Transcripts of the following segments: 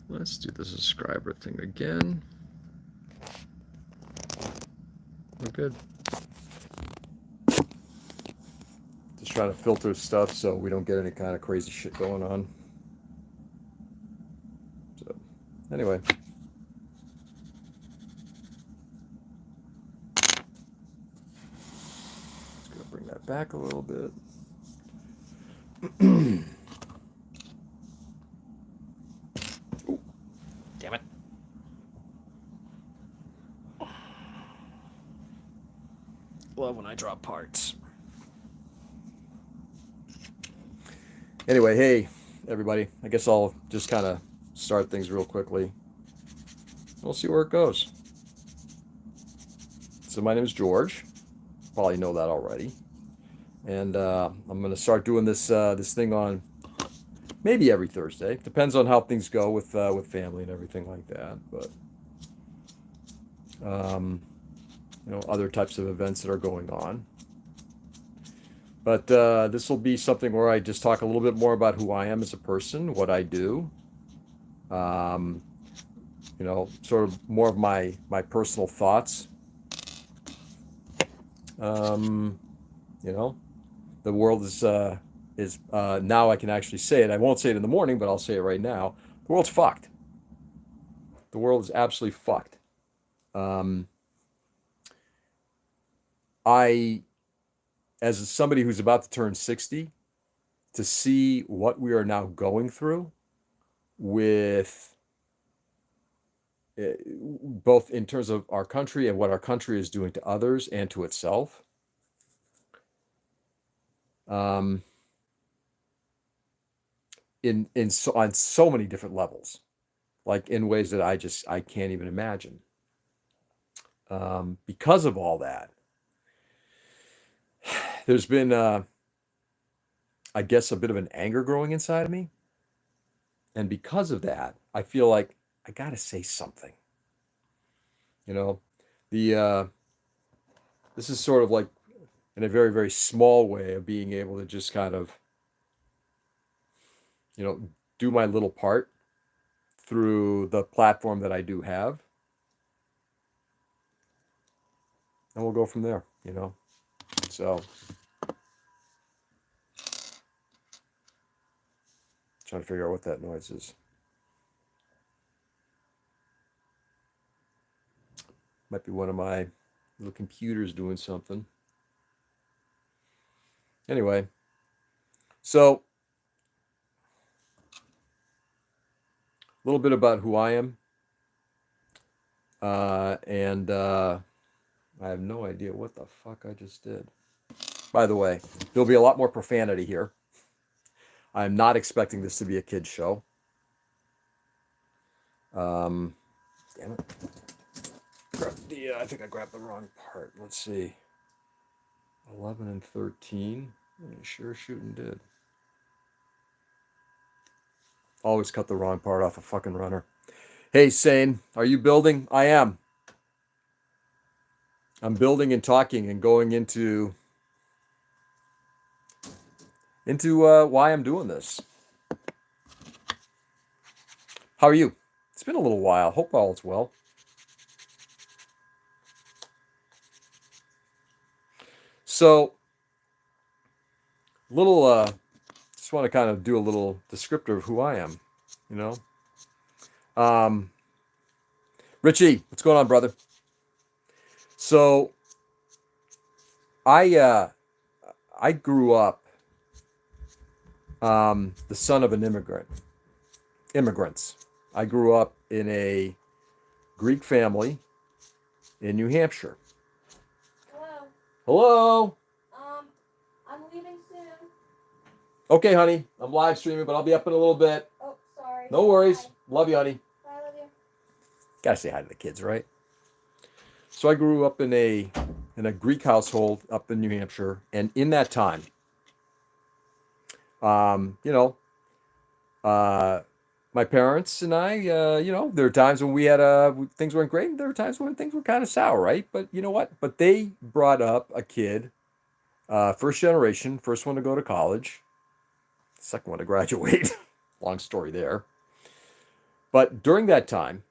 Let's do the subscriber thing again. We're good. Just trying to filter stuff so we don't get any kind of crazy shit going on. So, anyway. Just gonna bring that back a little bit. Ooh, damn it. Love when I drop parts. Anyway, hey, everybody. I guess I'll just kind of start things real quickly. We'll see where it goes. So my name is George. Probably know that already. And I'm going to start doing this this thing on maybe every Thursday. Depends on how things go with family and everything like that. But other types of events that are going on. But this will be something where I just talk a little bit more about who I am as a person, what I do. Sort of more of my personal thoughts. The world is now I can actually say it. I won't say it in the morning, but I'll say it right now. The world's fucked. The world is absolutely fucked. As somebody who's about to turn 60, to see what we are now going through with both in terms of our country and what our country is doing to others and to itself. On so many different levels, like in ways that I can't even imagine. Because of all that, there's been, I guess, a bit of an anger growing inside of me. And because of that, I feel like I got to say something. This is sort of like in a very, very small way of being able to just kind of, do my little part through the platform that I do have. And we'll go from there, So, trying to figure out what that noise is. Might be one of my little computers doing something. Anyway, so a little bit about who I am. And I have no idea what the fuck I just did. By the way, there'll be a lot more profanity here. I'm not expecting this to be a kid's show. Damn it. I think I grabbed the wrong part. Let's see. 11 and 13. I sure shooting did. Always cut the wrong part off a fucking runner. Hey, Sane, are you building? I am. I'm building and talking and going into why I'm doing this. How are you? It's been a little while. Hope all is well. So, just want to kind of do a little descriptor of who I am, Richie, what's going on, brother? So, I grew up the son of an immigrants. I grew up in a Greek family in New Hampshire. Hello. I'm leaving soon. Okay, honey. I'm live streaming, but I'll be up in a little bit. Oh, sorry. No worries. Bye. Love you, honey. Bye, love you. Gotta say hi to the kids, right? So I grew up in a Greek household up in New Hampshire, and in that time, my parents and I, there are times when we had things weren't great, and there were times when things were kind of sour, right? But you know what? But they brought up a kid, first generation, first one to go to college, second one to graduate. Long story there. But during that time,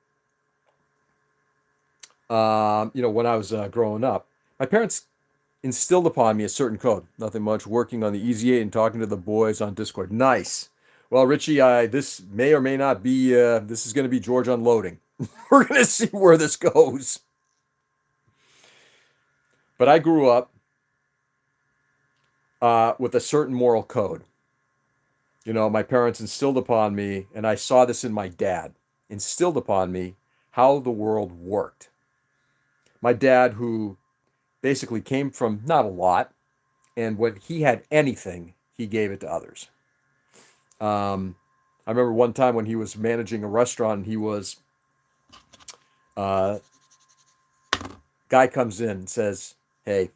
when I was growing up, my parents instilled upon me a certain code. Nothing much. Working on the Easy 8 and talking to the boys on Discord. Nice. Well, Richie, this may or may not be. This is going to be George unloading. We're going to see where this goes. But I grew up with a certain moral code. My parents instilled upon me, and I saw this in my dad, instilled upon me how the world worked. My dad, who basically came from not a lot, and when he had anything, he gave it to others. I remember one time when he was managing a restaurant, guy comes in and says, "Hey,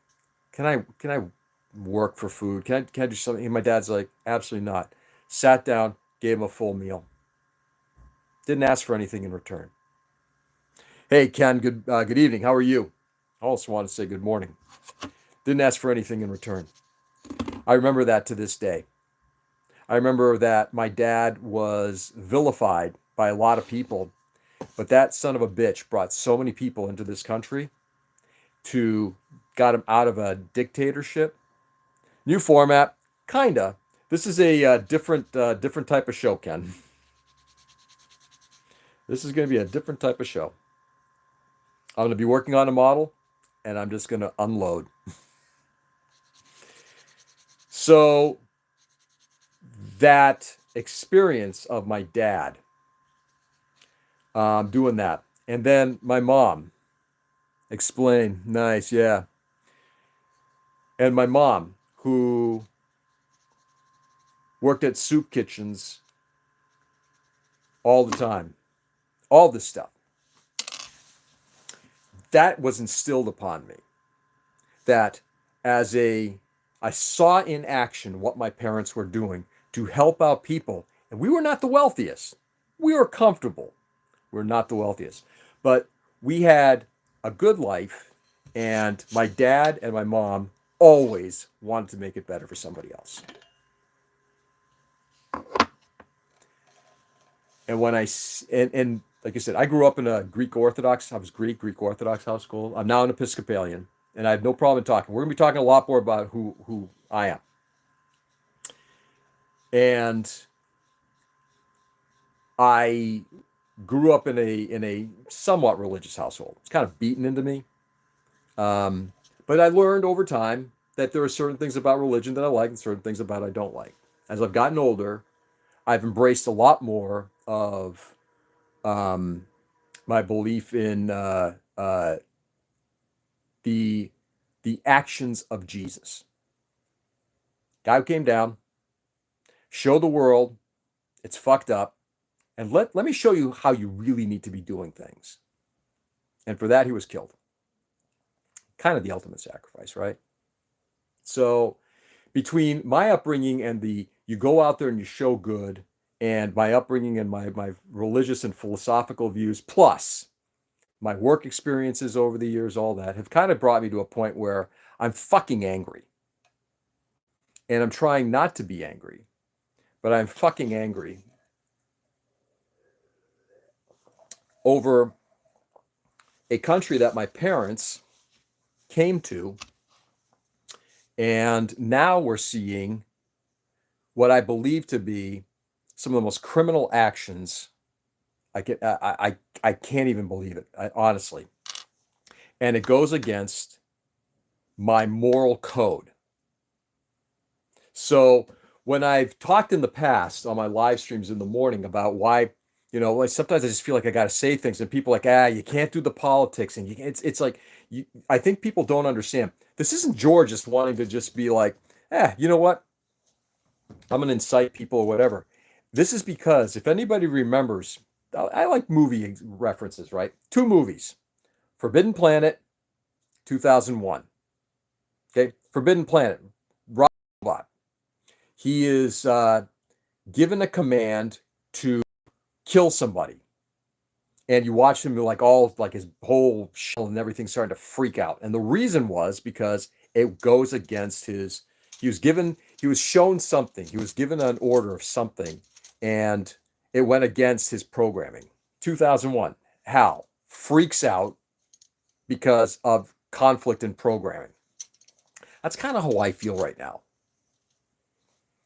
can I work for food? Can I do something?" And my dad's like, "Absolutely not." Sat down, gave him a full meal. Didn't ask for anything in return. "Hey, Ken, good evening. How are you?" I also want to say good morning. Didn't ask for anything in return. I remember that to this day. I remember that my dad was vilified by a lot of people, but that son of a bitch brought so many people into this country got him out of a dictatorship. New format, kinda. This is a different type of show, Ken. This is going to be a different type of show. I'm going to be working on a model, and I'm just going to unload. So that experience of my dad doing that, and then my mom explain, nice, yeah, and my mom who worked at soup kitchens all the time, all this stuff. That was instilled upon me. That I saw in action what my parents were doing to help out people. And we were not the wealthiest. We were comfortable. We're not the wealthiest. But we had a good life. And my dad and my mom always wanted to make it better for somebody else. And and like I said, I grew up in a Greek Orthodox. I was Greek Orthodox household. I'm now an Episcopalian, and I have no problem talking. We're gonna be talking a lot more about who I am. And I grew up in a somewhat religious household. It's kind of beaten into me, but I learned over time that there are certain things about religion that I like and certain things about I don't like. As I've gotten older, I've embraced a lot more of my belief in the actions of Jesus. Guy who came down, showed the world it's fucked up, and let me show you how you really need to be doing things. And for that, he was killed. Kind of the ultimate sacrifice, right? So between my upbringing and you go out there and you show good, and my upbringing and my religious and philosophical views, plus my work experiences over the years, all that, have kind of brought me to a point where I'm fucking angry. And I'm trying not to be angry, but I'm fucking angry over a country that my parents came to. And now we're seeing what I believe to be some of the most criminal actions. I can't even believe it, honestly. And it goes against my moral code. So when I've talked in the past on my live streams in the morning about why, like sometimes I just feel like I got to say things, and people are like, you can't do the politics, and it's like, I think people don't understand. This isn't George just wanting to just be like, you know what? I'm going to incite people or whatever. This is because if anybody remembers, I like movie references, right? 2 movies, Forbidden Planet, 2001. Okay, Forbidden Planet, robot. He is given a command to kill somebody, and you watch him like his whole shell and everything starting to freak out. And the reason was because it goes against he was shown something. He was given an order of something, and it went against his programming. 2001, Hal freaks out because of conflict in programming. That's kind of how I feel right now.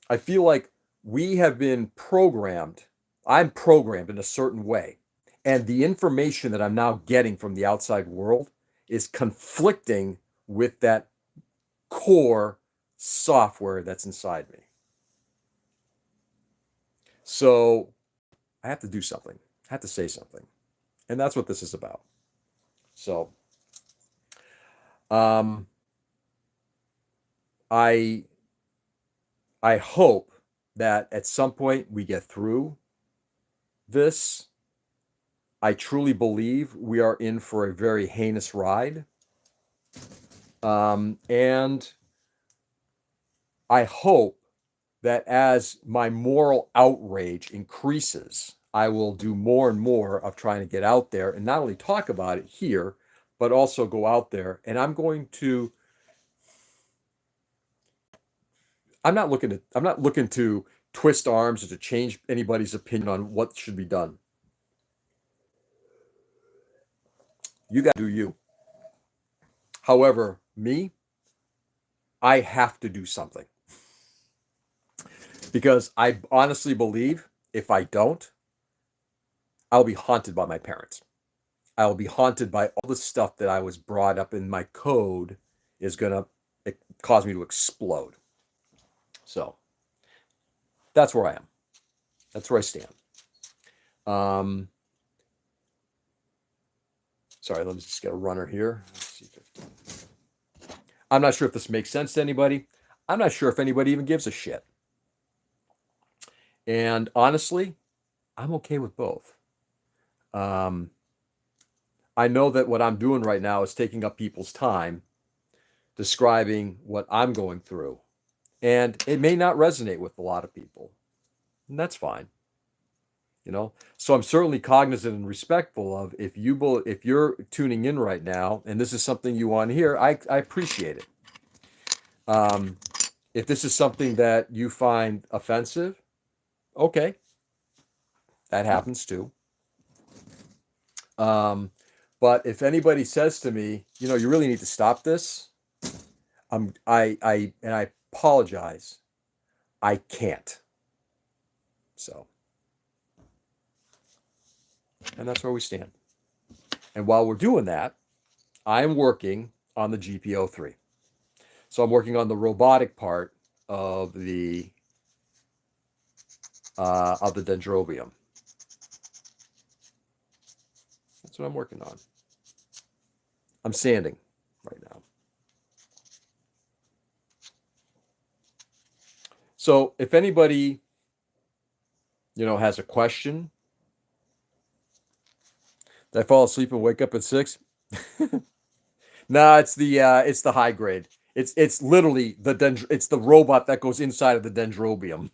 I feel like we have been programmed. I'm programmed in a certain way. And the information that I'm now getting from the outside world is conflicting with that core software that's inside me. So I have to do something. I have to say something. And that's what this is about. So I hope that at some point we get through this. I truly believe we are in for a very heinous ride. And I hope that as my moral outrage increases, I will do more and more of trying to get out there and not only talk about it here, but also go out there. And I'm not looking to twist arms or to change anybody's opinion on what should be done. You got to do you. However, me, I have to do something. Because I honestly believe if I don't, I'll be haunted by my parents. I will be haunted by all the stuff that I was brought up in. My code is going to cause me to explode. So that's where I am. That's where I stand. Sorry, let me just get a runner here. I'm not sure if this makes sense to anybody. I'm not sure if anybody even gives a shit. And honestly, I'm okay with both. I know that what I'm doing right now is taking up people's time, describing what I'm going through. And it may not resonate with a lot of people. And that's fine. So I'm certainly cognizant and respectful of if you're tuning in right now and this is something you want to hear, I appreciate it. If this is something that you find offensive, okay, that happens too. But if anybody says to me, you really need to stop this, I apologize, I can't. So. And that's where we stand. And while we're doing that, I'm working on the GP-03. So I'm working on the robotic part of the Dendrobium. That's what I'm working on. I'm sanding right now. So if anybody, has a question, did I fall asleep and wake up at 6? No, it's the high grade. It's literally it's the robot that goes inside of the Dendrobium.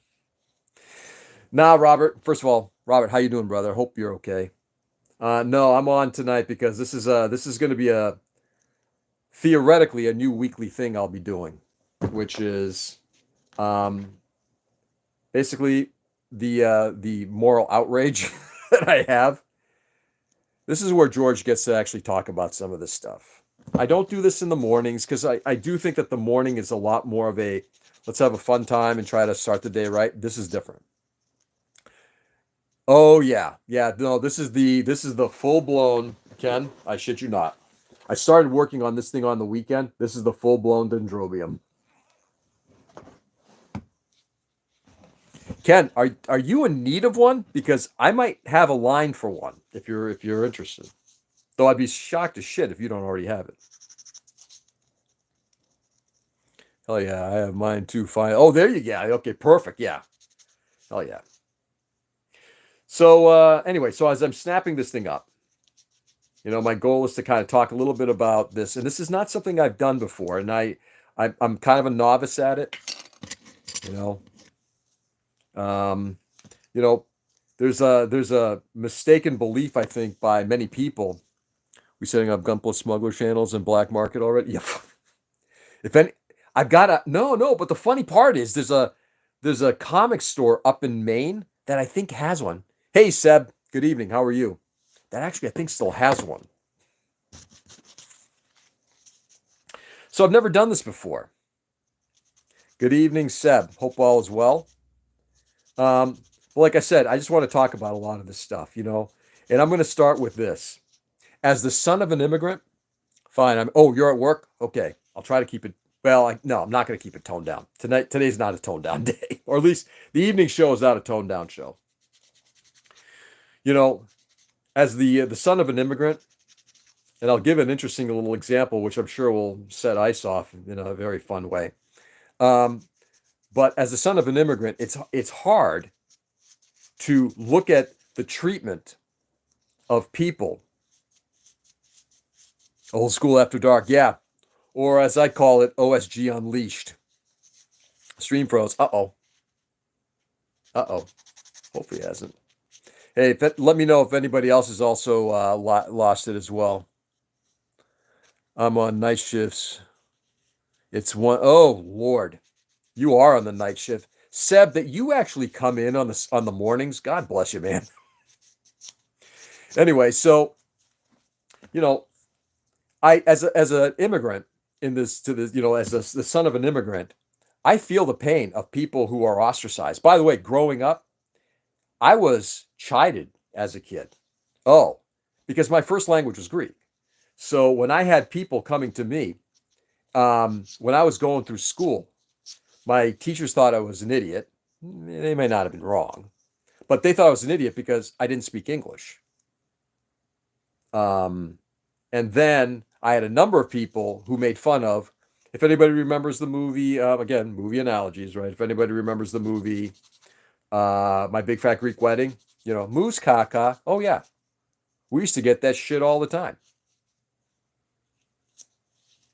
Nah, Robert. First of all, Robert, how you doing, brother? Hope you're okay. No, I'm on tonight because this is going to be theoretically a new weekly thing I'll be doing, which is basically the moral outrage that I have. This is where George gets to actually talk about some of this stuff. I don't do this in the mornings because I do think that the morning is a lot more of a let's have a fun time and try to start the day right. This is different. Oh yeah. No, this is the full blown, Ken. I shit you not. I started working on this thing on the weekend. This is the full blown Dendrobium. Ken, are you in need of one? Because I might have a line for one if you're interested. Though I'd be shocked as shit if you don't already have it. Hell yeah, I have mine too. Fine. Oh, there you go. Okay, perfect. Yeah. Hell yeah. So anyway, so as I'm snapping this thing up, my goal is to kind of talk a little bit about this, and this is not something I've done before, and I'm kind of a novice at it. There's a mistaken belief, I think, by many people. We setting up gunpla smuggler channels and black market already? Yeah. If any, I've got a no. But the funny part is, there's a comic store up in Maine that I think has one. Hey, Seb. Good evening. How are you? That actually, I think, still has one. So I've never done this before. Good evening, Seb. Hope all is well. Um, well, like I said, I just want to talk about a lot of this stuff, and I'm going to start with this. As the son of an immigrant, fine. Oh, you're at work? Okay. I'll try to keep it. Well, no, I'm not going to keep it toned down. Today's not a toned down day, or at least the evening show is not a toned down show. You know, as the son of an immigrant, and I'll give an interesting little example, which I'm sure will set ice off in a very fun way. Um, but as the son of an immigrant, it's hard to look at the treatment of people. Old school after dark, yeah, or as I call it, OSG Unleashed. Stream froze. Uh-oh. Uh-oh. Hopefully it hasn't. Hey, let me know if anybody else has also lost it as well. I'm on night shifts. It's one. Oh, Lord. You are on the night shift. Seb, that you actually come in on the mornings. God bless you, man. Anyway, so, you know, I as an immigrant in this to the as the son of an immigrant, I feel the pain of people who are ostracized. By the way, growing up, I was chided as a kid. Oh, because my first language was Greek. So when I had people coming to me, when I was going through school, my teachers thought I was an idiot. They may not have been wrong, but they thought I was an idiot because I didn't speak English. Um, and then I had a number of people who made fun of, if anybody remembers the movie, again, movie analogies, right? If anybody remembers the movie, My Big Fat Greek Wedding, moose caca. Oh, yeah. We used to get that shit all the time.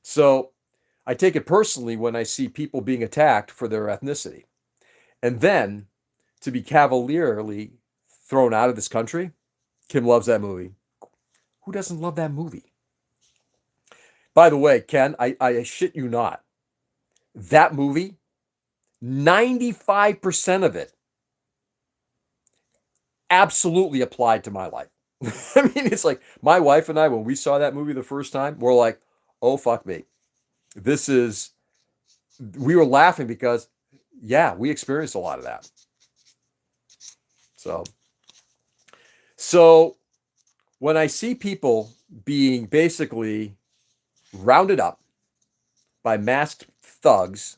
So I take it personally when I see people being attacked for their ethnicity. And then to be cavalierly thrown out of this country. Kim loves that movie. Who doesn't love that movie? By the way, Ken, I shit you not. That movie, 95% of it absolutely applied to my life. I mean, it's like my wife and I, when we saw that movie the first time, we're like, oh, fuck me. We were laughing because, yeah, we experienced a lot of that. So when I see people being basically rounded up by masked thugs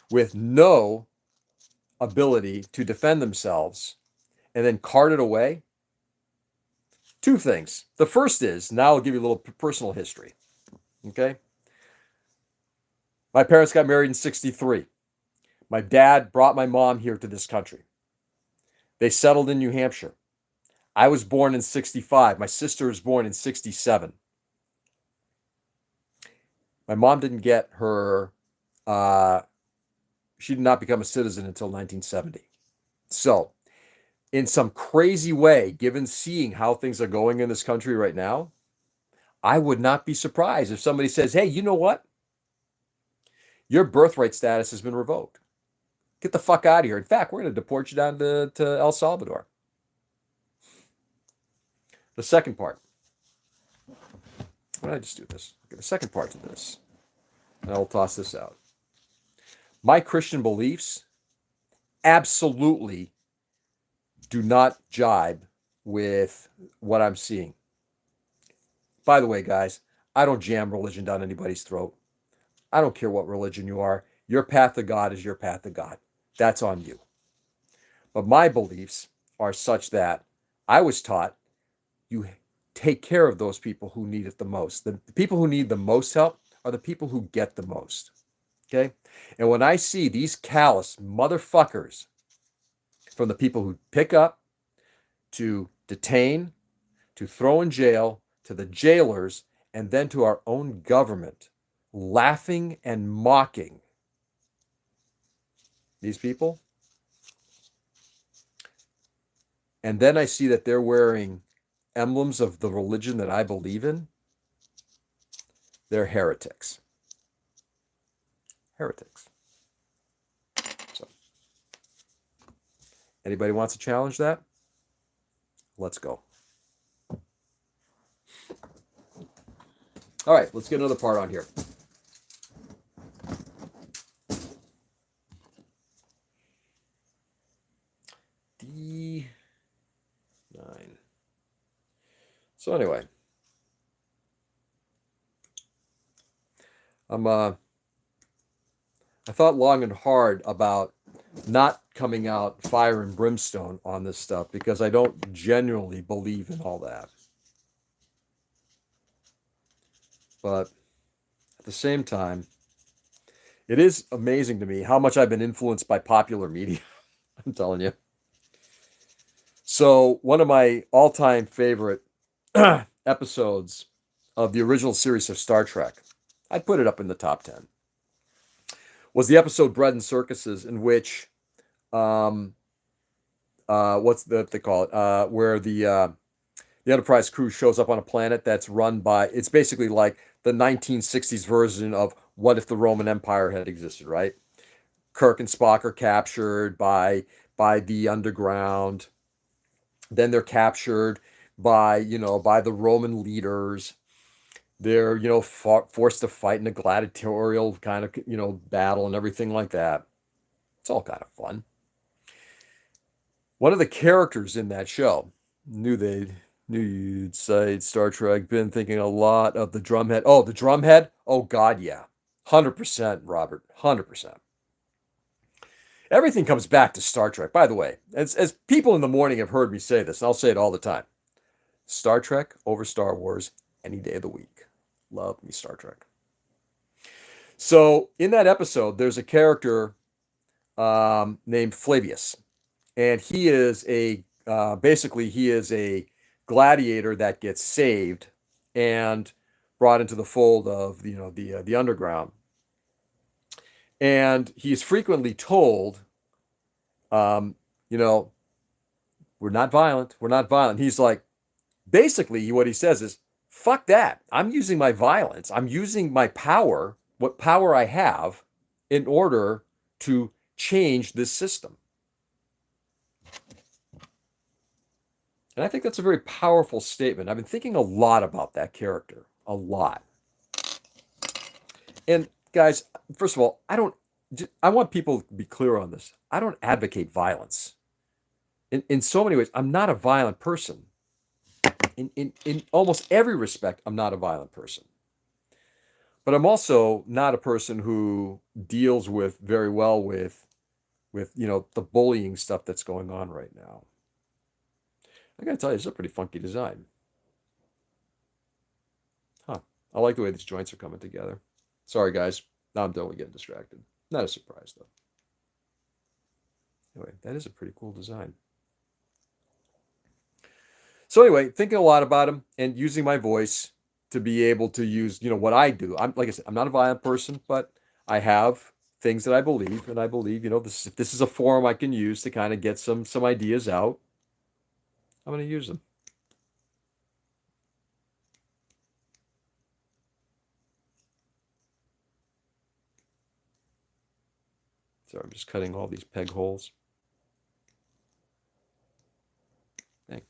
with no ability to defend themselves and then carted away, two things. The first is, now I'll give you a little personal history. Okay. My parents got married in 1963. My dad brought my mom here to this country. They settled in New Hampshire. I was born in 1965. My sister was born in 1967. My mom didn't get her, she did not become a citizen until 1970. So, in some crazy way, given seeing how things are going in this country right now, I would not be surprised if somebody says, hey, you know what? Your birthright status has been revoked. Get the fuck out of here. In fact, we're going to deport you down to El Salvador. The second part. Why did I just do this? Okay, the second part to this. And I'll toss this out. My Christian beliefs absolutely do not jibe with what I'm seeing. By the way, guys, I don't jam religion down anybody's throat. I don't care what religion you are. Your path to God is your path to God. That's on you. But my beliefs are such that I was taught you take care of those people who need it the most. The people who need the most help are the people who get the most. Okay? And when I see these callous motherfuckers, from the people who pick up, to detain, to throw in jail, to the jailers, and then to our own government, laughing and mocking these people, and then I see that they're wearing emblems of the religion that I believe in, they're heretics. Heretics. So, anybody wants to challenge that? Let's go. All right, let's get another part on here. D9. So anyway, I thought long and hard about not coming out fire and brimstone on this stuff because I don't genuinely believe in all that. But at the same time, it is amazing to me how much I've been influenced by popular media. I'm telling you. So one of my all-time favorite episodes of the original series of Star Trek, I'd put it up in the top 10, was the episode Bread and Circuses, in which what's they call it, where the Enterprise crew shows up on a planet that's run by, it's basically like the 1960s version of what if the Roman Empire had existed, right? Kirk and Spock are captured by the underground. Then they're captured by the Roman leaders. They're forced to fight in a gladiatorial kind of battle and everything like that. It's all kind of fun. One of the characters in that show knew you'd say Star Trek. Been thinking a lot of the drumhead. Oh, the drumhead. Oh God, yeah, 100%, Robert, 100%. Everything comes back to Star Trek. By the way, as people in the morning have heard me say this, and I'll say it all the time: Star Trek over Star Wars any day of the week. Love me Star Trek. So in that episode, there's a character named Flavius, and he is basically he is a gladiator that gets saved and brought into the fold of the underground. And he's frequently told, we're not violent. We're not violent. He's like, basically, what he says is, fuck that. I'm using my violence. I'm using my power, what power I have, in order to change this system. And I think that's a very powerful statement. I've been thinking a lot about that character. A lot. And guys, first of all, I want people to be clear on this. I don't advocate violence. In so many ways, I'm not a violent person. In almost every respect, I'm not a violent person. But I'm also not a person who deals with very well with the bullying stuff that's going on right now. I gotta tell you, it's a pretty funky design. Huh. I like the way these joints are coming together. Sorry, guys. Now I'm totally getting distracted. Not a surprise, though. Anyway, that is a pretty cool design. So anyway, thinking a lot about him and using my voice to be able to use, what I do. Like I said, I'm not a violent person, but I have things that I believe, and I believe, if this is a forum I can use to kind of get some ideas out, I'm going to use them. So I'm just cutting all these peg holes. Hey.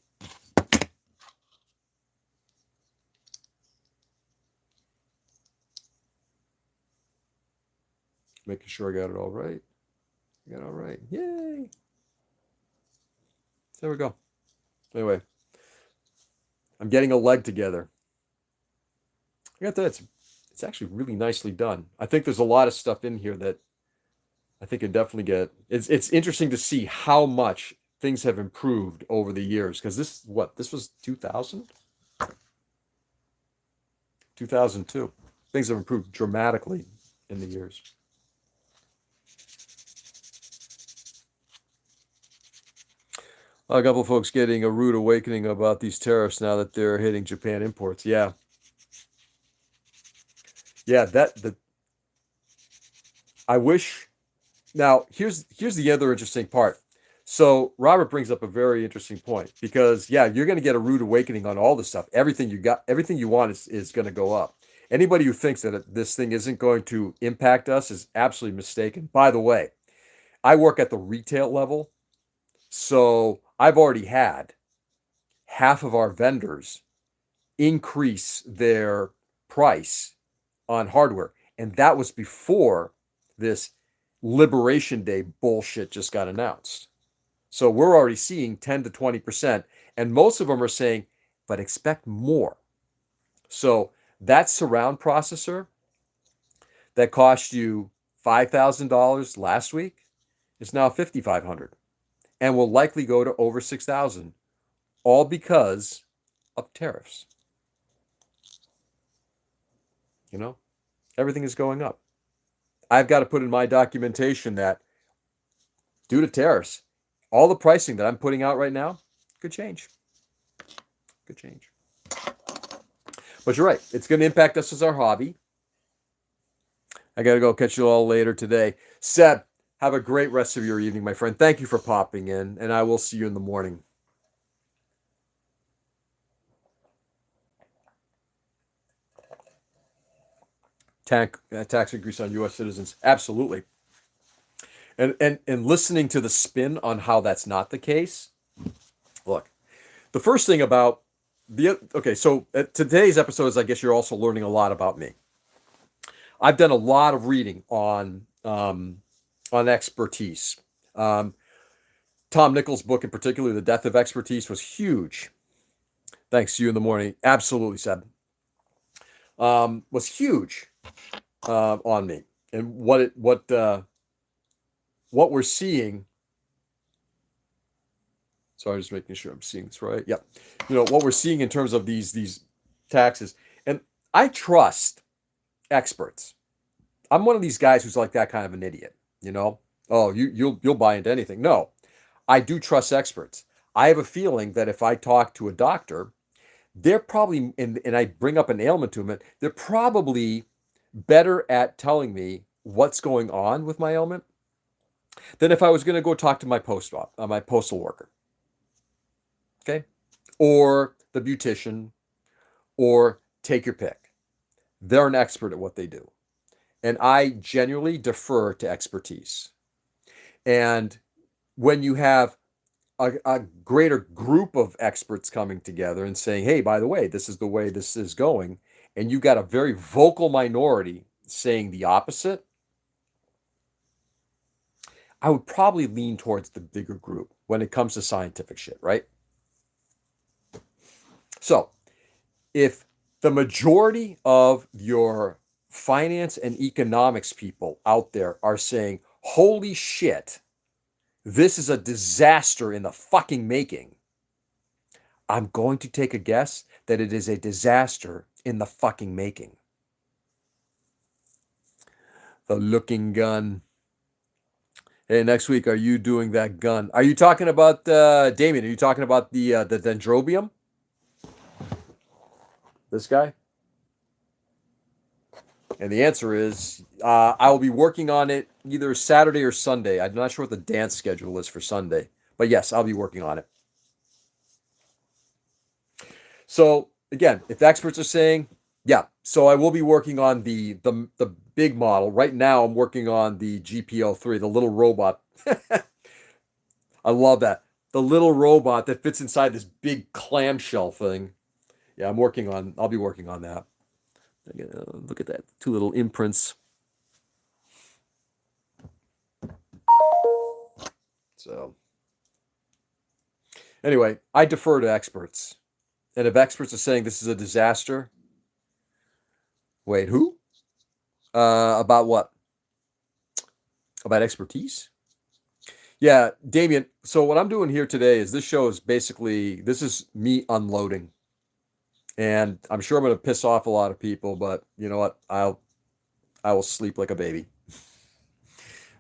Making sure I got it all right. I got it all right. Yay! There we go. Anyway, I'm getting a leg together. I got that. It's actually really nicely done. I think there's a lot of stuff in here that I think it definitely it's interesting to see how much things have improved over the years. Because this was 2000? 2002. Things have improved dramatically in the years. A couple of folks getting a rude awakening about these tariffs now that they're hitting Japan imports. Yeah. Yeah, I wish. Now, here's the other interesting part. So Robert brings up a very interesting point because you're going to get a rude awakening on all this stuff. Everything you want is going to go up. Anybody who thinks that this thing isn't going to impact us is absolutely mistaken. By the way, I work at the retail level, so I've already had half of our vendors increase their price on hardware. And that was before this Liberation Day bullshit just got announced. So we're already seeing 10 to 20%. And most of them are saying, but expect more. So that surround processor that cost you $5,000 last week is now $5,500 and will likely go to over $6,000, all because of tariffs. You know, everything is going up. I've got to put in my documentation that due to tariffs, all the pricing that I'm putting out right now could change. Could change. But you're right. It's going to impact us as our hobby. I got to go catch you all later today. Seb, have a great rest of your evening, my friend. Thank you for popping in, and I will see you in the morning. Tax increase on U.S. citizens. Absolutely. And listening to the spin on how that's not the case. Look, the first thing about so today's episode is, I guess you're also learning a lot about me. I've done a lot of reading on expertise. Tom Nichols' book in particular, The Death of Expertise, was huge. Thanks to you in the morning. Absolutely, Seb. Was huge on me. And what we're seeing. Sorry, just making sure I'm seeing this right. Yep. What we're seeing in terms of these taxes. And I trust experts. I'm one of these guys who's like that kind of an idiot, Oh, you'll buy into anything. No, I do trust experts. I have a feeling that if I talk to a doctor, they're probably, and I bring up an ailment to them, they're probably better at telling me what's going on with my ailment than if I was going to go talk to my postal worker. Okay? Or the beautician, or take your pick. They're an expert at what they do. And I genuinely defer to expertise. And when you have a greater group of experts coming together and saying, hey, by the way, this is the way this is going, and you got a very vocal minority saying the opposite, I would probably lean towards the bigger group when it comes to scientific shit, right? So, if the majority of your finance and economics people out there are saying, holy shit, this is a disaster in the fucking making, I'm going to take a guess that it is a disaster in the fucking making. The looking gun. Hey, next week, are you doing that gun? Are you talking about, Damien, are you talking about the Dendrobium? This guy? And the answer is, I will be working on it either Saturday or Sunday. I'm not sure what the dance schedule is for Sunday. But yes, I'll be working on it. So, again, if the experts are saying, yeah, so I will be working on the big model. Right now, I'm working on the GP-03, the little robot. I love that. The little robot that fits inside this big clamshell thing. Yeah, I'll be working on that. Look at that. Two little imprints. So, anyway, I defer to experts. And if experts are saying this is a disaster, wait, who? About what? About expertise? Yeah, Damien. So what I'm doing here today is this is me unloading. And I'm sure I'm going to piss off a lot of people, but you know what? I will sleep like a baby.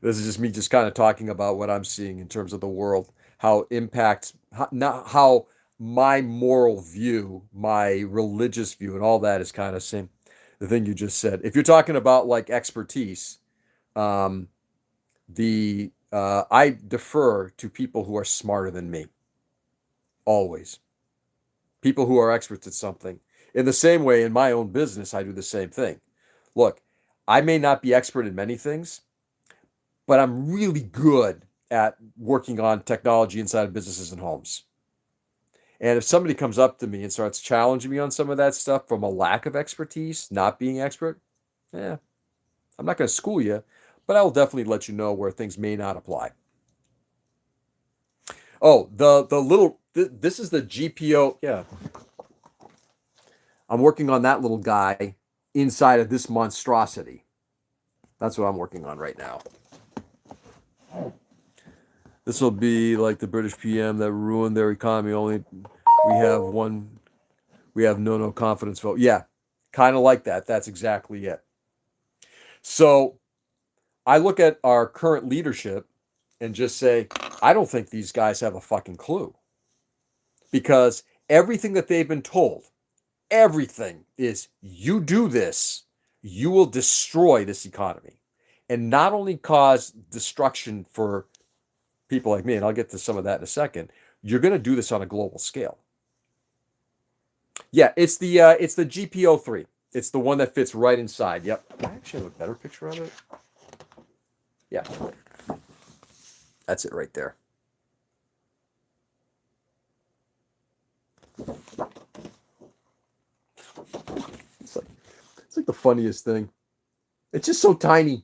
This is just me just kind of talking about what I'm seeing in terms of the world, how my moral view, my religious view, and all that is kind of same. The thing you just said. If you're talking about like expertise, I defer to people who are smarter than me. Always. People who are experts at something. In the same way, in my own business, I do the same thing. Look, I may not be expert in many things, but I'm really good at working on technology inside of businesses and homes. And if somebody comes up to me and starts challenging me on some of that stuff from a lack of expertise, not being expert, yeah, I'm not going to school you, but I will definitely let you know where things may not apply. Oh, the little this is the GPO. Yeah, I'm working on that little guy inside of this monstrosity. That's what I'm working on right now. This will be like the British PM that ruined their economy. Only we have one. We have no confidence vote. Yeah, kind of like that. That's exactly it. So I look at our current leadership and just say, I don't think these guys have a fucking clue, because everything that they've been told, everything is, you do this, you will destroy this economy, and not only cause destruction for people like me, and I'll get to some of that in a second, you're going to do this on a global scale. Yeah, it's the GP-03. It's the one that fits right inside. Yep. I actually have a better picture of it. Yeah. That's it right there. It's like the funniest thing. It's just so tiny.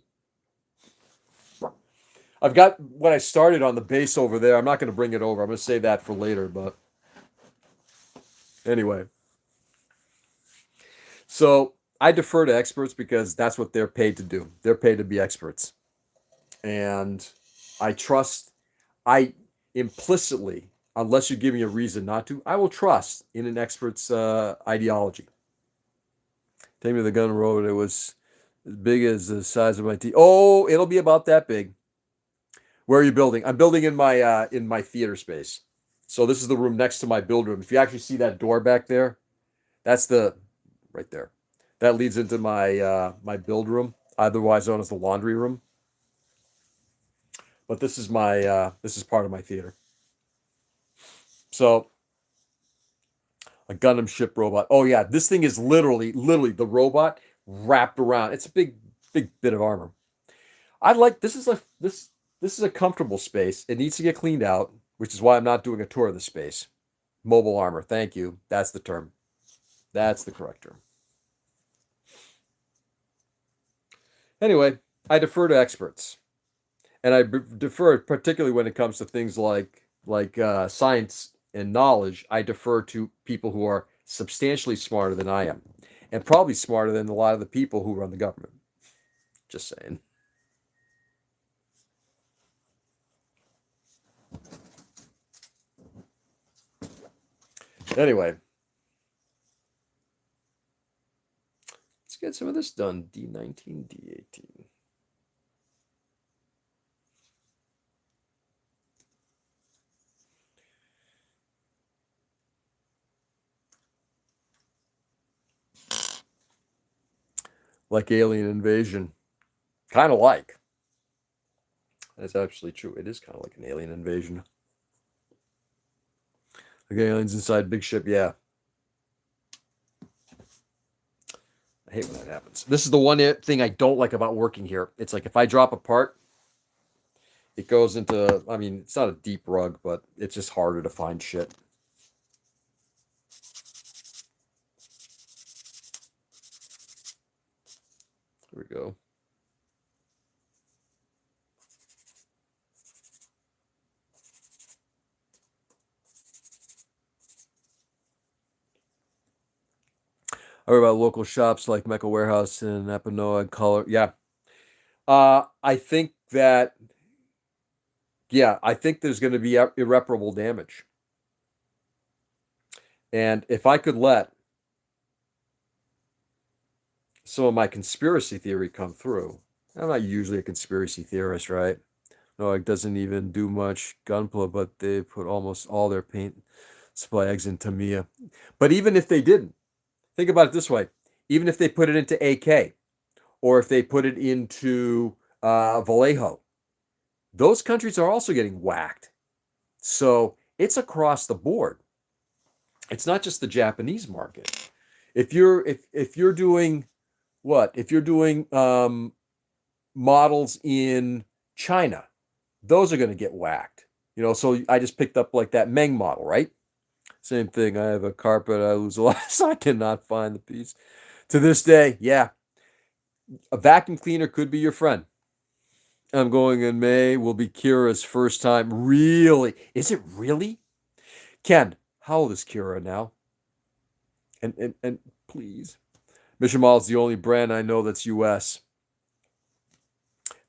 I've got what I started on the base over there. I'm not going to bring it over. I'm going to save that for later, but anyway. So I defer to experts because that's what they're paid to do. They're paid to be experts. And I implicitly, unless you give me a reason not to, I will trust in an expert's ideology. Take me to the gun road. It was as big as the size of my teeth. Oh, it'll be about that big. Where are you building? I'm building in my theater space. So this is the room next to my build room. If you actually see that door back there, that's the right there. That leads into my build room, otherwise known as the laundry room. But this is part of my theater. So a Gundam ship robot. Oh yeah, this thing is literally the robot wrapped around. It's a big bit of armor. I like this is a comfortable space. It needs to get cleaned out, which is why I'm not doing a tour of the space. Mobile armor. Thank you. That's the term. That's the correct term. Anyway, I defer to experts, and I defer particularly when it comes to things like science and knowledge. I defer to people who are substantially smarter than I am, and probably smarter than a lot of the people who run the government. Just saying. Anyway, let's get some of this done. D19, D18. Like alien invasion. Kind of like. That's actually true. It is kind of like an alien invasion. Like aliens inside big ship, yeah. I hate when that happens. This is the one thing I don't like about working here. It's like if I drop a part, it goes into, I mean, it's not a deep rug, but it's just harder to find shit. Here we go. I heard about local shops like Mecca Warehouse and Epinoa and Color. Yeah. I think that, yeah, I think there's going to be irreparable damage. And if I could let some of my conspiracy theory come through, I'm not usually a conspiracy theorist, right? No, it doesn't even do much gunpla, but they put almost all their paint supply eggs in Tamiya. But even if they didn't, think about it this way. Even if they put it into AK, or if they put it into Vallejo, those countries are also getting whacked. So it's across the board. It's not just the Japanese market. If you're doing what? If you're doing models in China, those are going to get whacked. You know, so I just picked up like that Meng model, right? Same thing. I have a carpet. I lose a lot, so I cannot find the piece. To this day, yeah, a vacuum cleaner could be your friend. I'm going in May. Will be Kira's first time. Really? Is it really? Ken, how old is Kira now? And please. Mission Mall is the only brand I know that's US.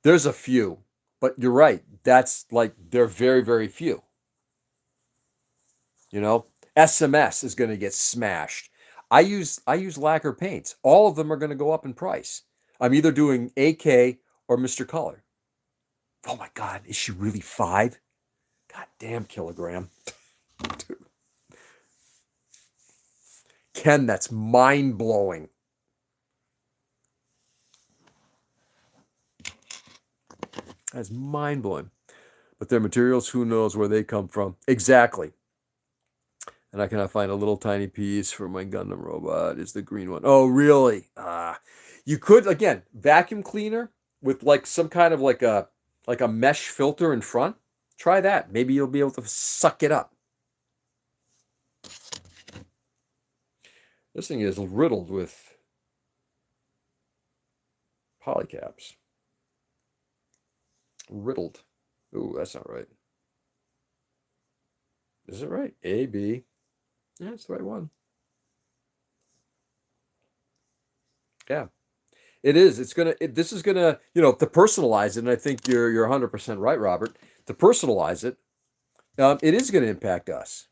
There's a few, but you're right. That's like they're very, very few. You know, SMS is going to get smashed. I use lacquer paints. All of them are going to go up in price. I'm either doing AK or Mr. Color. Oh my God, is she really 5? God damn kilogram. Dude. Ken, that's mind blowing. That's mind blowing. But their materials, who knows where they come from? Exactly. And I cannot find a little tiny piece for my Gundam robot. Is the green one? Oh, really? You could again vacuum cleaner with like some kind of like a mesh filter in front. Try that. Maybe you'll be able to suck it up. This thing is riddled with polycaps. Riddled. Ooh, that's not right. Is it right? A, B. Yeah, it's the right one. Yeah, it is. This is gonna, to personalize it. And I think you're 100% right, Robert. To personalize it, it is going to impact us.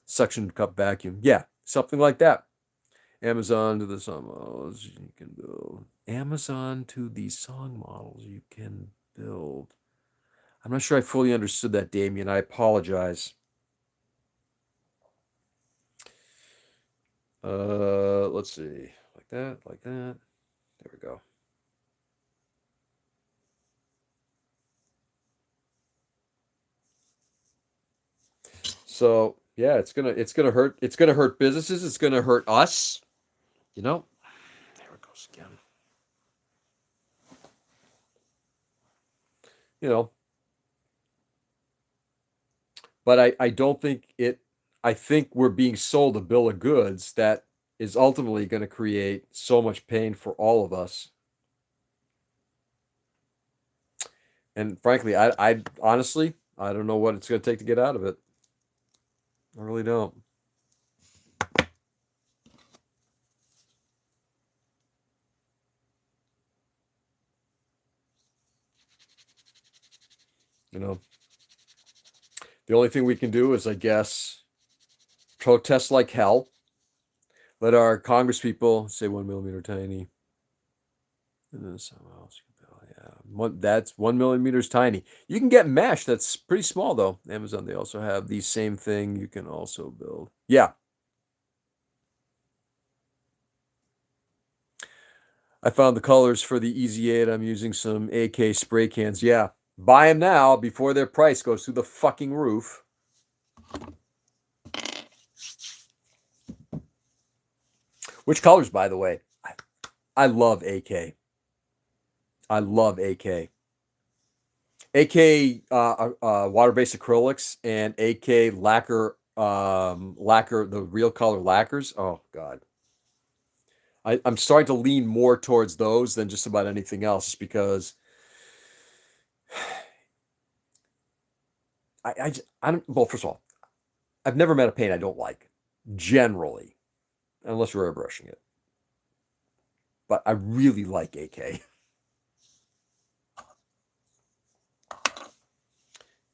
Suction cup vacuum. Yeah, something like that. Amazon to the song models you can build. Amazon to the song models you can build. I'm not sure I fully understood that, Damien. I apologize. Let's see. Like that, like that. There we go. So yeah, it's gonna hurt businesses. It's gonna hurt us. You know. There it goes again. You know, but I don't think it. I think we're being sold a bill of goods that is ultimately going to create so much pain for all of us. And frankly, I honestly, I don't know what it's going to take to get out of it. I really don't. You know, the only thing we can do is, I guess, protest like hell. Let our Congress people say 1 millimeter tiny. And then something else. Yeah, that's 1 millimeters tiny. You can get mesh. That's pretty small though. Amazon, they also have the same thing. You can also build. Yeah, I found the colors for the Easy 8. I'm using some AK spray cans. Yeah, buy them now before their price goes through the fucking roof. Which colors, by the way? I love AK. I love AK. AK water-based acrylics and AK lacquer, the real color lacquers. Oh God, I'm starting to lean more towards those than just about anything else, because I don't. Well, first of all, I've never met a paint I don't like, generally, unless you're airbrushing it. But I really like AK.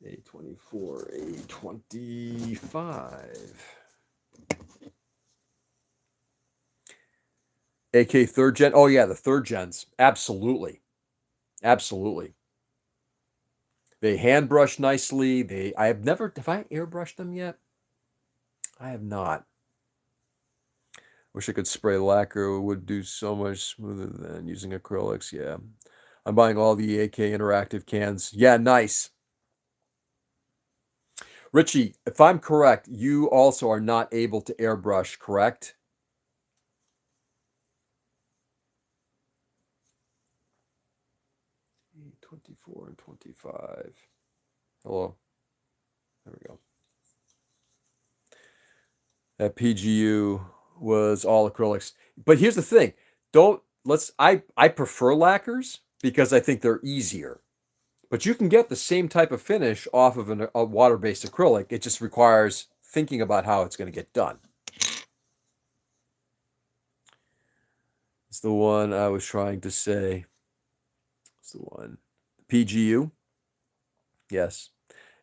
A24, A25. AK third gen. Oh yeah, the third gens. Absolutely. Absolutely. They hand brush nicely. I have I airbrushed them yet? I have not. Wish I could spray lacquer. It would do so much smoother than using acrylics. Yeah. I'm buying all the AK interactive cans. Yeah, nice. Richie, if I'm correct, you also are not able to airbrush, correct? 24 and 25. Hello. There we go. That PGU was all acrylics. But here's the thing. I prefer lacquers because I think they're easier. But you can get the same type of finish off of a water-based acrylic. It just requires thinking about how it's going to get done. It's the one I was trying to say. It's the one. PGU. Yes.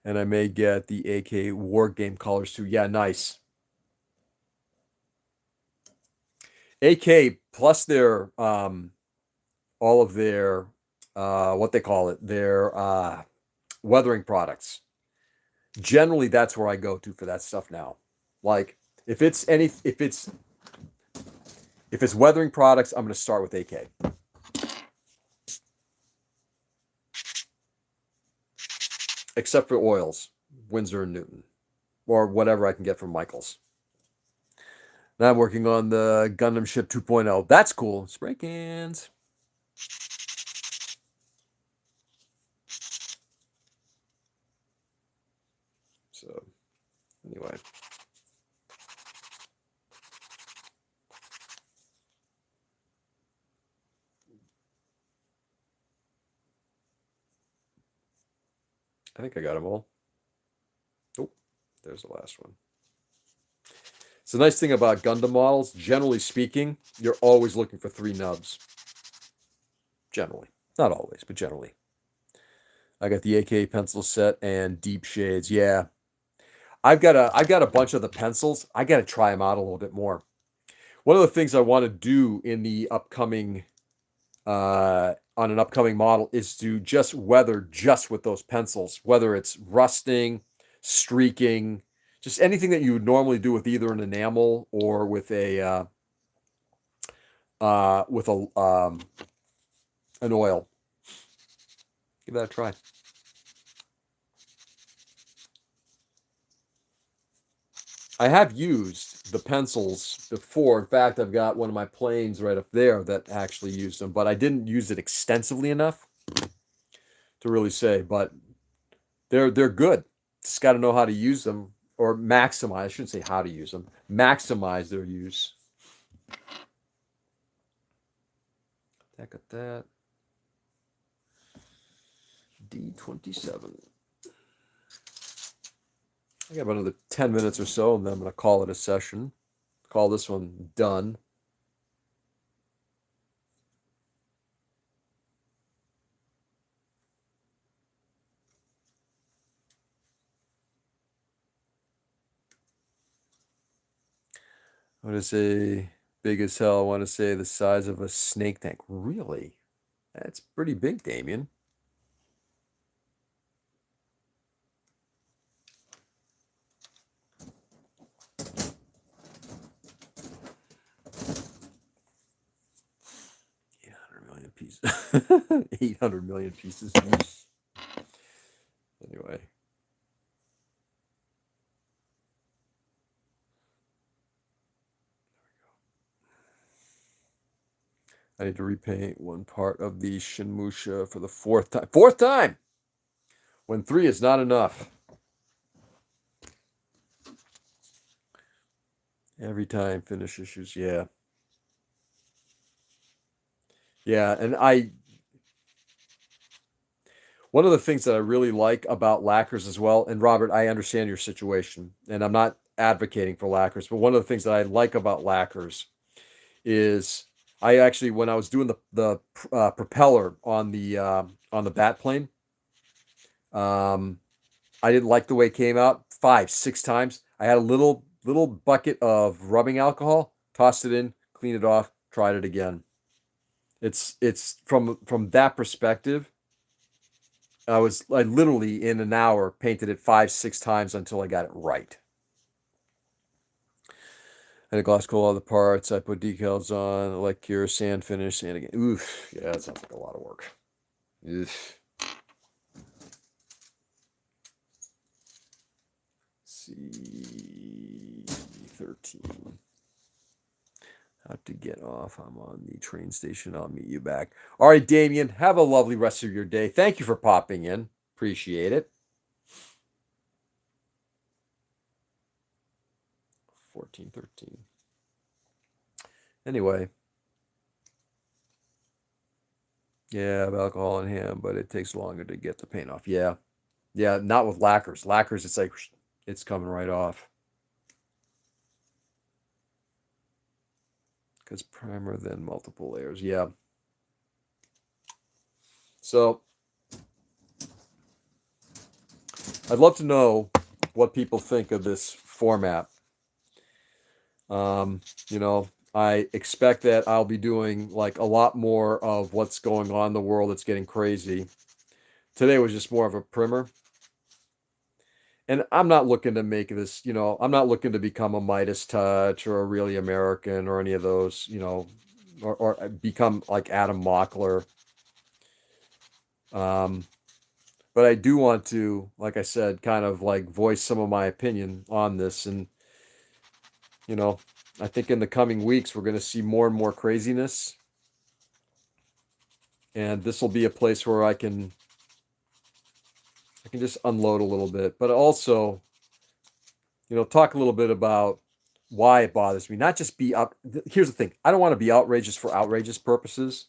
And I may get the AK War Game colors too. Yeah, nice. AK plus their all of their what they call it, their weathering products. Generally, that's where I go to for that stuff now. Like if it's weathering products, I'm going to start with AK. Except for oils, Windsor and Newton, or whatever I can get from Michaels. Now I'm working on the Gundam Ship 2.0. That's cool. Spray cans. So, anyway. I think I got them all. Oh, there's the last one. It's the nice thing about Gundam models. Generally speaking, you're always looking for 3 nubs. Generally. Not always, but generally. I got the AK pencil set and deep shades. Yeah. I've got a bunch of the pencils. I got to try them out a little bit more. One of the things I want to do in the upcoming on an upcoming model is to just weather just with those pencils, whether it's rusting, streaking, just anything that you would normally do with either an enamel or with a an oil. Give that a try. I have used the pencils before. In fact, I've got one of my planes right up there that actually used them, but I didn't use it extensively enough to really say. But they're good. Just got to know how to use them or maximize. I shouldn't say how to use them. Maximize their use. Back at that. D27. I got about another 10 minutes or so, and then I'm going to call it a session. Call this one done. I'm going to say big as hell. I want to say the size of a snake tank. Really? That's pretty big, Damien. Pieces. 800 million pieces. Anyway. I need to repaint one part of the Shinmusha for the 4th time. 4th time! When 3 is not enough. Every time finish issues, yeah. Yeah, and one of the things that I really like about lacquers as well, and Robert, I understand your situation, and I'm not advocating for lacquers, but one of the things that I like about lacquers is I actually, when I was doing the propeller on the bat plane, I didn't like the way it came out 5, 6 times. I had a little bucket of rubbing alcohol, tossed it in, cleaned it off, tried it again. It's from that perspective. I literally in an hour painted it 5, 6 times until I got it right. I had a gloss coat all the parts. I put decals on, like cure, sand finish, sand again. Oof, yeah, that sounds like a lot of work. Oof. C13. How to get off. I'm on the train station. I'll meet you back. All right, Damien, have a lovely rest of your day. Thank you for popping in. Appreciate it. 14. 13. Anyway, yeah, I have alcohol in hand, but it takes longer to get the paint off. Yeah, yeah, not with lacquers. Lacquers, it's like it's coming right off. Because primer, then multiple layers. Yeah. So I'd love to know what people think of this format. You know, I expect that I'll be doing like a lot more of what's going on in the world that's getting crazy. Today was just more of a primer. And I'm not looking to make this, I'm not looking to become a Midas Touch or a Really American or any of those, or become like Adam Mockler. But I do want to, like I said, kind of like voice some of my opinion on this. And, I think in the coming weeks, we're going to see more and more craziness. And this will be a place where I can just unload a little bit, but also, talk a little bit about why it bothers me. Not just be up. Here's the thing. I don't want to be outrageous for outrageous purposes.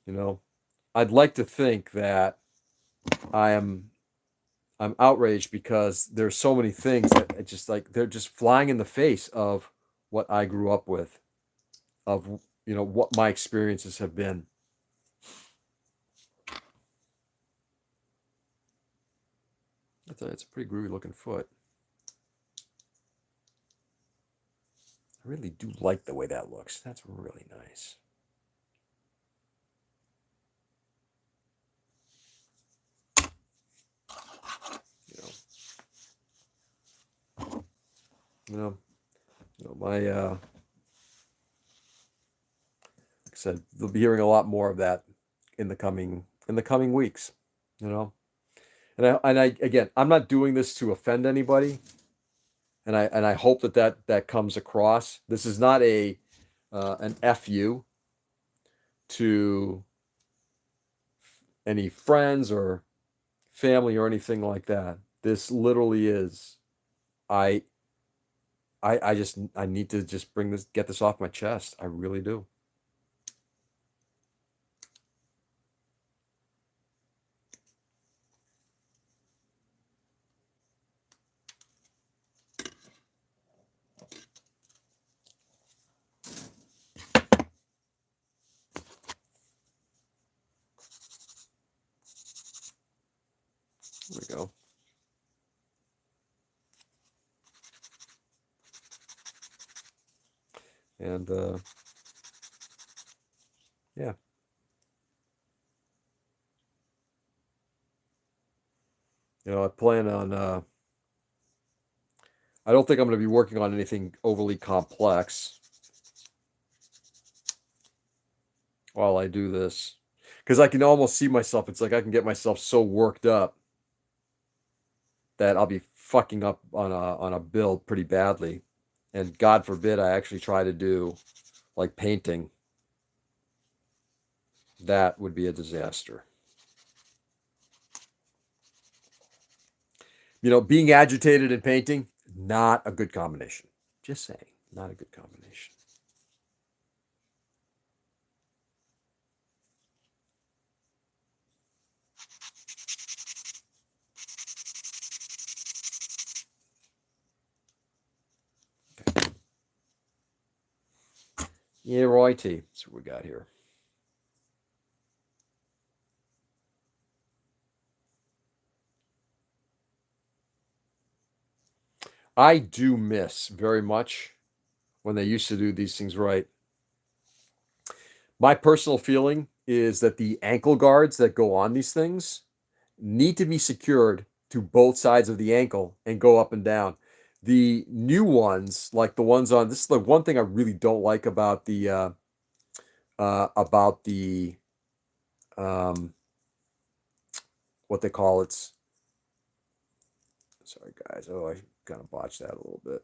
I'd like to think that I'm outraged because there's so many things that I just like, they're just flying in the face of what I grew up with, of what my experiences have been. It's a pretty groovy looking foot. I really do like the way that looks. That's really nice. My like I said, they'll be hearing a lot more of that in the coming weeks. And I again, I'm not doing this to offend anybody, and I hope that comes across. This is not an FU to any friends or family or anything like that. This literally is, I I need to just get this off my chest. I really do. There we go. And yeah. I plan on I don't think I'm going to be working on anything overly complex while I do this, because I can almost see myself. It's like I can get myself so worked up that I'll be fucking up on a build pretty badly. And God forbid I actually try to do like painting. That would be a disaster. Being agitated and painting, not a good combination. Just saying, not a good combination. Okay. Yeah, righty. That's what we got here. I do miss very much when they used to do these things right. My personal feeling is that the ankle guards that go on these things need to be secured to both sides of the ankle and go up and down. The new ones, like the ones on, this is the one thing I really don't like about the what they call it. Sorry guys, oh, I kind of botched that a little bit.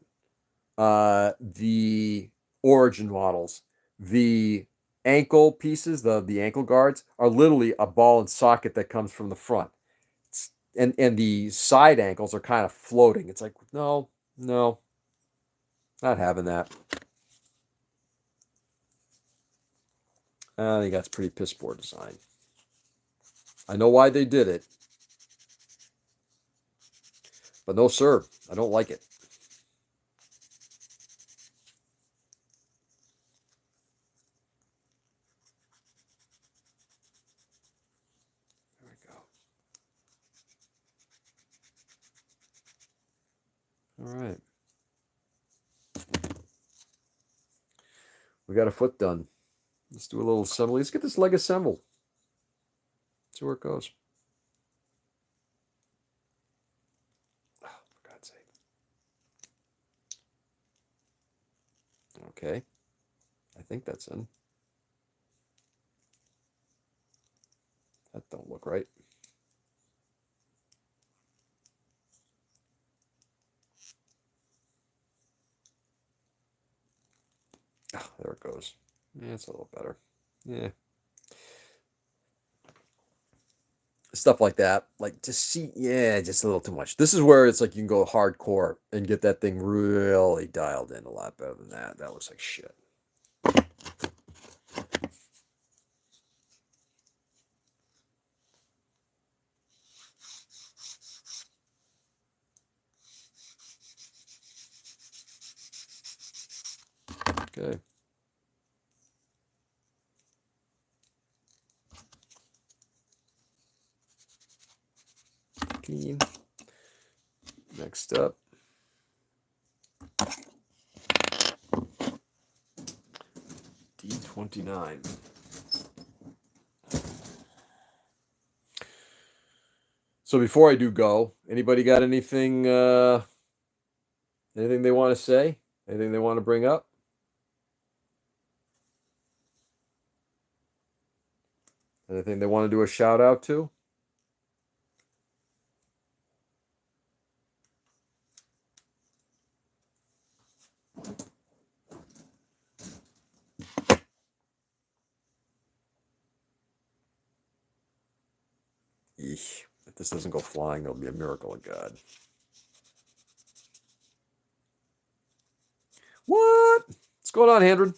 The origin models, the ankle pieces, the ankle guards are literally a ball and socket that comes from the front. And the side ankles are kind of floating. It's like, no, No, not having that. I think that's pretty piss poor design. I know why they did it, but no, sir, I don't like it. There we go. All right. We got a foot done. Let's do a little assembly. Let's get this leg assembled. See where it goes. Oh, for God's sake. Okay. I think that's in. That don't look right. Oh, there it goes. Yeah, it's a little better. Yeah. Stuff like that. Like, just see, yeah, just a little too much. This is where it's like you can go hardcore and get that thing really dialed in a lot better than that. That looks like shit. Okay. Clean. Next up. D29. So before I do go, anybody got anything anything they want to say? Anything they want to bring up? Anything they want to do a shout out to? Eesh. If this doesn't go flying, it'll be a miracle of God. What? What's going on, Handren?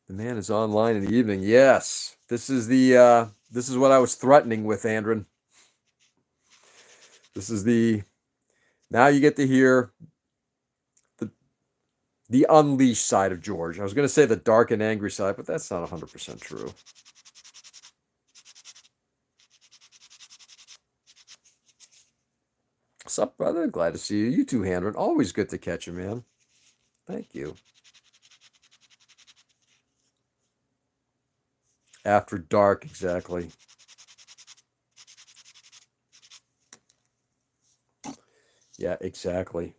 The man is online in the evening. Yes. This is what I was threatening with, Andren. This is now you get to hear the unleashed side of George. I was going to say the dark and angry side, but that's not 100% true. What's up, brother? Glad to see you. You too, Handren. Always good to catch you, man. Thank you. After dark, exactly. Yeah, exactly.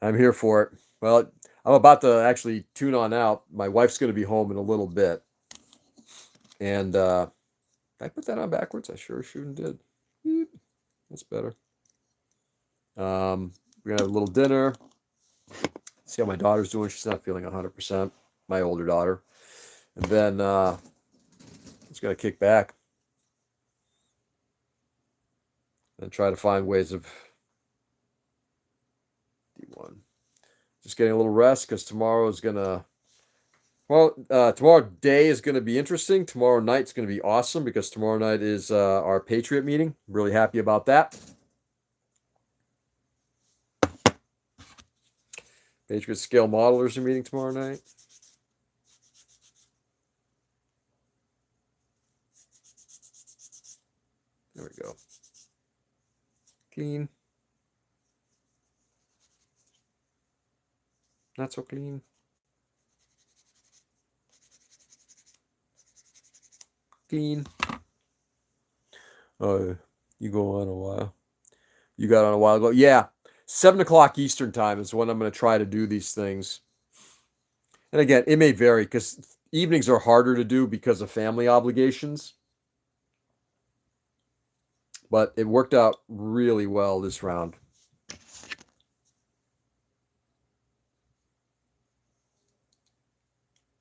I'm here for it. Well, I'm about to actually tune on out. My wife's going to be home in a little bit. And I put that on backwards. I sure shouldn't did. That's better. We're going to have a little dinner. See how my daughter's doing. She's not feeling 100%. My older daughter. And then just going to kick back. And try to find ways of D1. Just getting a little rest because tomorrow is going to... Well, tomorrow day is going to be interesting. Tomorrow night's going to be awesome because tomorrow night is our Patriot meeting. I'm really happy about that. Patriot scale modelers are meeting tomorrow night. There we go. Clean. Not so clean. Clean. Oh, you go on a while. You got on a while ago. Yeah. 7 o'clock Eastern time is when I'm going to try to do these things. And again, it may vary because evenings are harder to do because of family obligations. but it worked out really well this round.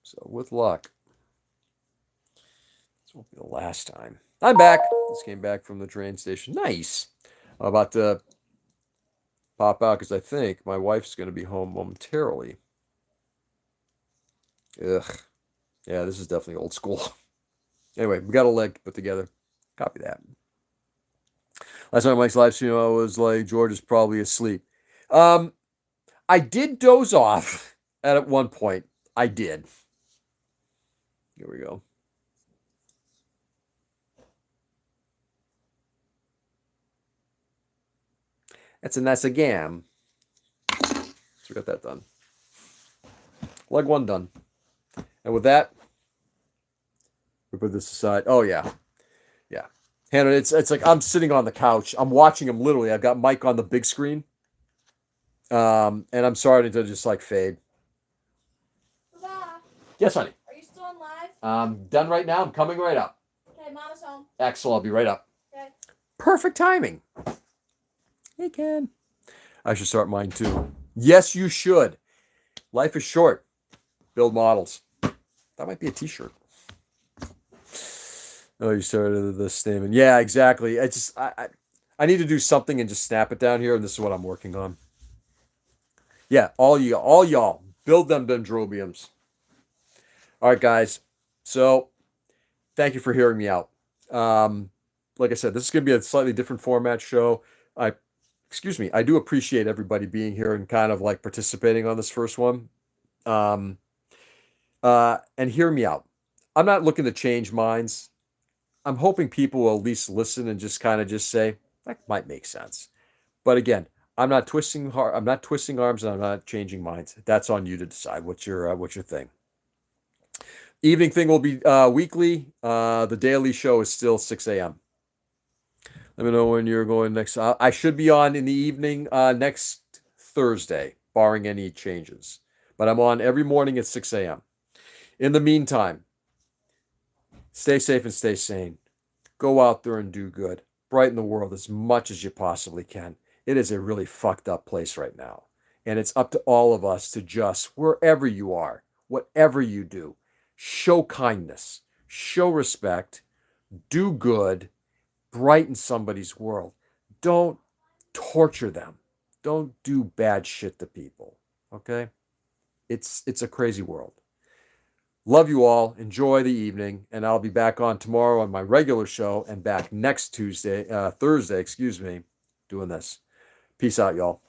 So with luck, this won't be the last time. I'm back. This came back from the train station. Nice. I'm about to pop out because I think my wife's going to be home momentarily. Ugh. Yeah, this is definitely old school. Anyway, we got a leg put together. Copy that. Last night Mike's live stream, I was like, George is probably asleep. I did doze off at one point. I did. Here we go. That's a nice gam. So we got that done. Leg one done. And with that, we put this aside. Oh, yeah. Yeah. Hannah, it's like I'm sitting on the couch. I'm watching him literally. I've got Mike on the big screen. And I'm starting to just like fade. Papa, Yes, honey. are you still on live? I'm done right now. I'm coming right up. Okay, Mama's home. Axel, I'll be right up. Okay. Perfect timing. Hey, Ken. I should start mine too. Yes, you should. Life is short. Build models. That might be a t-shirt. Oh, you started the statement. Yeah, exactly. I need to do something and just snap it down here, and this is what I'm working on. Yeah, all y'all, build them Dendrobiums. All right, guys. So, thank you for hearing me out. Like I said, this is going to be a slightly different format show. I do appreciate everybody being here and kind of like participating on this first one. And hear me out. I'm not looking to change minds. I'm hoping people will at least listen and just kind of just say, that might make sense. But again, I'm not twisting arms, and I'm not changing minds. That's on you to decide what's your thing. Evening thing will be weekly. The daily show is still 6 a.m. Let me know when you're going next. I should be on in the evening next Thursday, barring any changes. But I'm on every morning at 6 a.m. In the meantime, stay safe and stay sane. Go out there and do good. Brighten the world as much as you possibly can. It is a really fucked up place right now. And it's up to all of us to just, wherever you are, whatever you do, show kindness, show respect, do good, brighten somebody's world. Don't torture them. Don't do bad shit to people. Okay? It's a crazy world. Love you all. Enjoy the evening. And I'll be back on tomorrow on my regular show and back next Thursday, doing this. Peace out, y'all.